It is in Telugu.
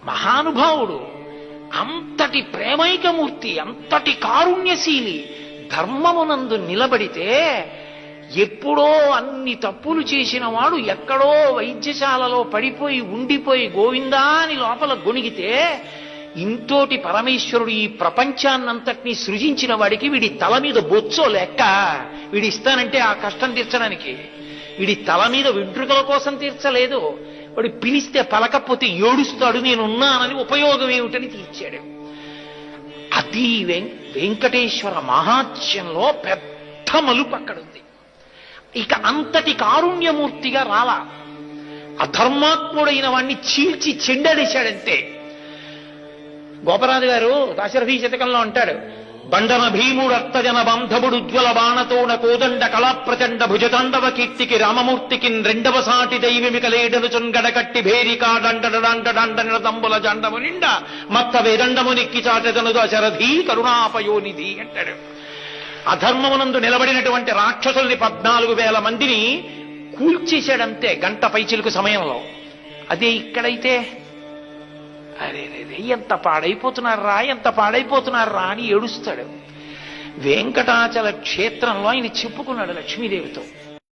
మహానుభావుడు, అంతటి ప్రేమైకమూర్తి, అంతటి కారుణ్యశీలి ధర్మమునందు నిలబడితే ఎప్పుడో అన్ని తప్పులు చేసిన వాడు ఎక్కడో వైద్యశాలలో పడిపోయి ఉండిపోయి గోవిందా అని లోపల గొణిగితే ఇంతోటి పరమేశ్వరుడు ఈ ప్రపంచాన్నంతటినీ సృజించిన వాడికి వీడి తల మీద బొచ్చో లెక్క, వీడి ఇస్తానంటే ఆ కష్టం తీర్చడానికి. వీడి తల మీద వెంట్రుకల కోసం తీర్చలేదు, వాడు పిలిస్తే పలకపోతే ఏడుస్తాడు, నేనున్నానని ఉపయోగం ఏమిటని తీర్చాడు. అది వెంకటేశ్వర మహాత్యంలో పెద్ద మలుపు అక్కడుంది. ఇక అంతటి కారుణ్యమూర్తిగా రాలా, అధర్మాత్ముడైన వాణ్ణి చీల్చి చెండడేశాడంతే. గోపరాజు గారు దాశరథి శతకంలో అంటాడు, బండన భీముడు అర్థజన బంధముడు ఉజ్వల బాణతోన కోదండ కళాప్రచండ భుజతాండవ కీర్తికి రామమూర్తికి రెండవ సాటి దైవమిక లేడను చున్గడకట్టి భేరికా దండ నిరదంబుల జండము నిండ మత్త వేదండము నిక్కి చాటెదను దశరథి కరుణాపయోనిధి అంటాడు. అధర్మమునందు నిలబడినటువంటి రాక్షసుల్ని 14,000 మందిని కూల్చేశాడంతే గంట పైచిలుకు సమయంలో. అదే ఇక్కడైతే అరే ఎంత పాడైపోతున్నారా, ఎంత పాడైపోతున్నారా అని ఏడుస్తాడు. వెంకటాచల క్షేత్రంలో ఆయన చెప్పుకున్నాడు లక్ష్మీదేవితో,